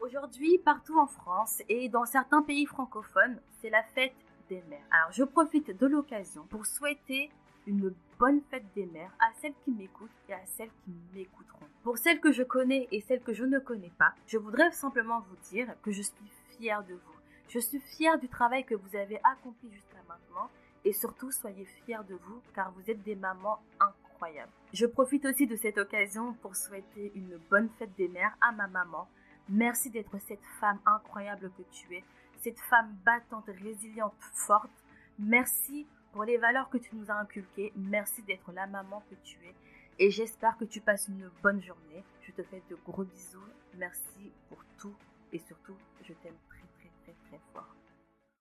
Aujourd'hui, partout en France et dans certains pays francophones, c'est la fête des mères. Alors, je profite de l'occasion pour souhaiter une bonne fête des mères à celles qui m'écoutent et à celles qui m'écouteront. Pour celles que je connais et celles que je ne connais pas, je voudrais simplement vous dire que je suis fière de vous. Je suis fière du travail que vous avez accompli jusqu'à maintenant et surtout, soyez fiers de vous car vous êtes des mamans incroyables. Je profite aussi de cette occasion pour souhaiter une bonne fête des mères à ma maman. Merci d'être cette femme incroyable que tu es, cette femme battante, résiliente, forte. Merci pour les valeurs que tu nous as inculquées. Merci d'être la maman que tu es. Et j'espère que tu passes une bonne journée. Je te fais de gros bisous. Merci pour tout. Et surtout, je t'aime très, très, très, très fort.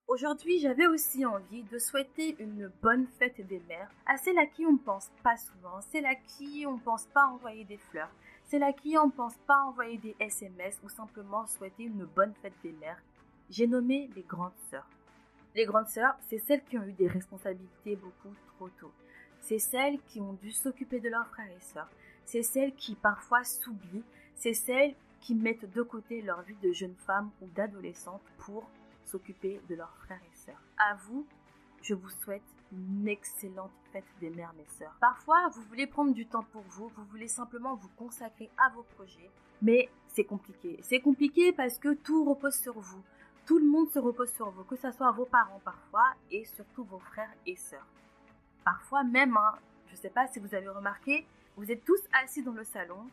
Aujourd'hui, j'avais aussi envie de souhaiter une bonne fête des mères à celles à qui on ne pense pas souvent, celles à qui on ne pense pas envoyer des fleurs, celles à qui on ne pense pas envoyer des SMS ou simplement souhaiter une bonne fête des mères. J'ai nommé les grandes sœurs. Les grandes sœurs, c'est celles qui ont eu des responsabilités beaucoup trop tôt. C'est celles qui ont dû s'occuper de leurs frères et sœurs. C'est celles qui parfois s'oublient. C'est celles qui mettent de côté leur vie de jeune femme ou d'adolescente pour s'occuper de leurs frères et sœurs. À vous, je vous souhaite une excellente fête des mères, mes sœurs. Parfois, vous voulez prendre du temps pour vous, vous voulez simplement vous consacrer à vos projets, mais c'est compliqué. C'est compliqué parce que tout repose sur vous. Tout le monde se repose sur vous, que ce soit vos parents parfois et surtout vos frères et sœurs. Parfois même, je ne sais pas si vous avez remarqué, vous êtes tous assis dans le salon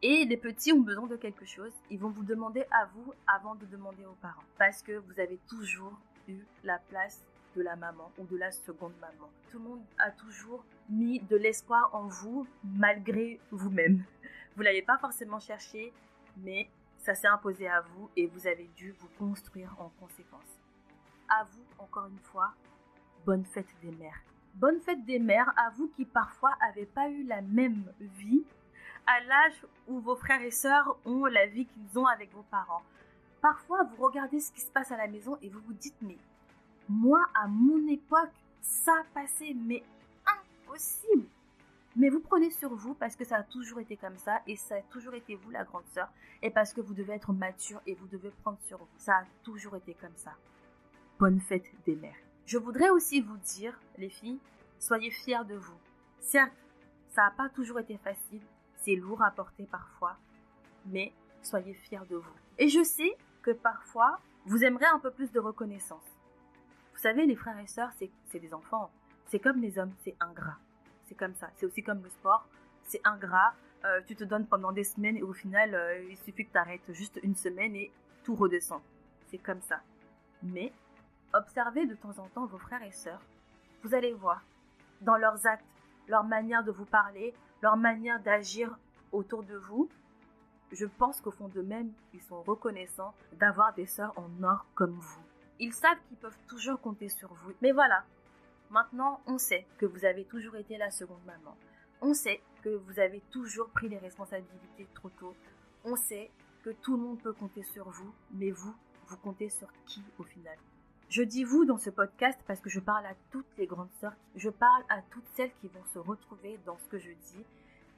et les petits ont besoin de quelque chose. Ils vont vous demander à vous avant de demander aux parents. Parce que vous avez toujours eu la place de la maman ou de la seconde maman. Tout le monde a toujours mis de l'espoir en vous malgré vous-même. Vous ne l'avez pas forcément cherché, mais ça s'est imposé à vous et vous avez dû vous construire en conséquence. À vous, encore une fois, bonne fête des mères. Bonne fête des mères à vous qui parfois n'avez pas eu la même vie à l'âge où vos frères et sœurs ont la vie qu'ils ont avec vos parents. Parfois, vous regardez ce qui se passe à la maison et vous vous dites, mais moi, à mon époque, ça passait, mais impossible. Mais vous prenez sur vous parce que ça a toujours été comme ça et ça a toujours été vous, la grande sœur, et parce que vous devez être mature et vous devez prendre sur vous. Ça a toujours été comme ça. Bonne fête des mères. Je voudrais aussi vous dire, les filles, soyez fiers de vous. Certes, ça n'a pas toujours été facile. C'est lourd à porter parfois, mais soyez fiers de vous. Et je sais que parfois, vous aimerez un peu plus de reconnaissance. Vous savez, les frères et sœurs, c'est des enfants. C'est comme les hommes, c'est ingrat. C'est comme ça. C'est aussi comme le sport. C'est ingrat. Tu te donnes pendant des semaines et au final, il suffit que tu arrêtes juste une semaine et tout redescend. C'est comme ça. Mais observez de temps en temps vos frères et sœurs. Vous allez voir, dans leurs actes, leur manière de vous parler, leur manière d'agir autour de vous, je pense qu'au fond d'eux-mêmes, ils sont reconnaissants d'avoir des sœurs en or comme vous. Ils savent qu'ils peuvent toujours compter sur vous. Mais voilà, maintenant, on sait que vous avez toujours été la seconde maman. On sait que vous avez toujours pris les responsabilités trop tôt. On sait que tout le monde peut compter sur vous, mais vous comptez sur qui au final ? Je dis vous dans ce podcast parce que je parle à toutes les grandes sœurs. Je parle à toutes celles qui vont se retrouver dans ce que je dis.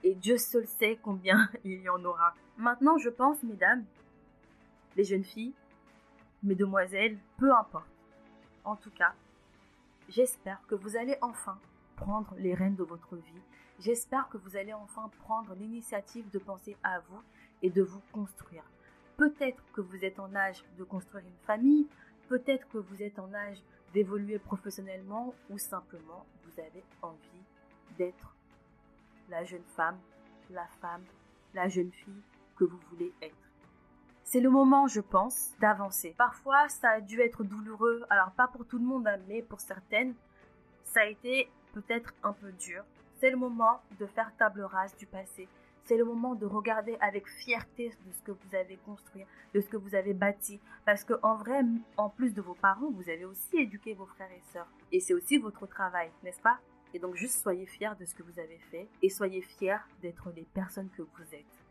Et Dieu seul sait combien il y en aura. Maintenant, je pense, mesdames, les jeunes filles, mesdemoiselles, peu importe. En tout cas, j'espère que vous allez enfin prendre les rênes de votre vie. J'espère que vous allez enfin prendre l'initiative de penser à vous et de vous construire. Peut-être que vous êtes en âge de construire une famille. Peut-être que vous êtes en âge d'évoluer professionnellement ou simplement vous avez envie d'être la jeune femme, la jeune fille que vous voulez être. C'est le moment, je pense, d'avancer. Parfois, ça a dû être douloureux, alors pas pour tout le monde, mais pour certaines, ça a été peut-être un peu dur. C'est le moment de faire table rase du passé. C'est le moment de regarder avec fierté de ce que vous avez construit, de ce que vous avez bâti. Parce qu'en vrai, en plus de vos parents, vous avez aussi éduqué vos frères et sœurs. Et c'est aussi votre travail, n'est-ce pas ? Et donc juste soyez fiers de ce que vous avez fait et soyez fiers d'être les personnes que vous êtes.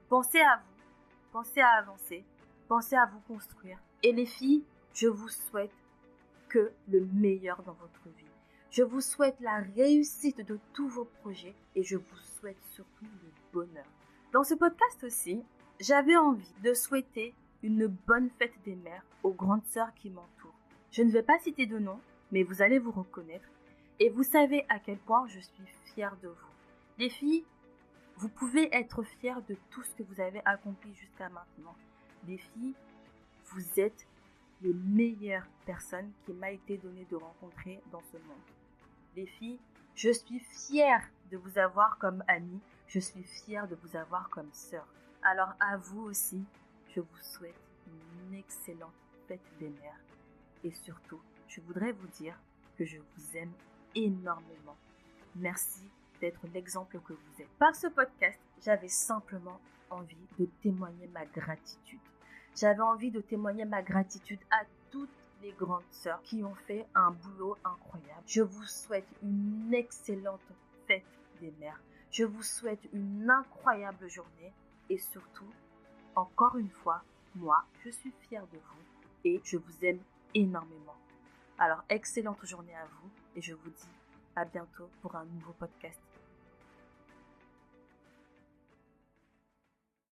Pensez à vous, pensez à avancer, pensez à vous construire. Et les filles, je vous souhaite que le meilleur dans votre vie. Je vous souhaite la réussite de tous vos projets et je vous souhaite surtout le bonheur. Dans ce podcast aussi, j'avais envie de souhaiter une bonne fête des mères aux grandes sœurs qui m'entourent. Je ne vais pas citer de nom, mais vous allez vous reconnaître et vous savez à quel point je suis fière de vous. Les filles, vous pouvez être fières de tout ce que vous avez accompli jusqu'à maintenant. Les filles, vous êtes les meilleures personnes qu'il m'a été donné de rencontrer dans ce monde. Les filles, je suis fière de vous avoir comme amie, je suis fière de vous avoir comme sœur. Alors à vous aussi, je vous souhaite une excellente fête des mères. Et surtout, je voudrais vous dire que je vous aime énormément. Merci d'être l'exemple que vous êtes. Par ce podcast, j'avais simplement envie de témoigner ma gratitude. J'avais envie de témoigner ma gratitude à toutes les grandes sœurs qui ont fait un boulot incroyable. Je vous souhaite une excellente fête des mères. Je vous souhaite une incroyable journée et surtout, encore une fois, moi, je suis fière de vous et je vous aime énormément. Alors, excellente journée à vous et je vous dis à bientôt pour un nouveau podcast.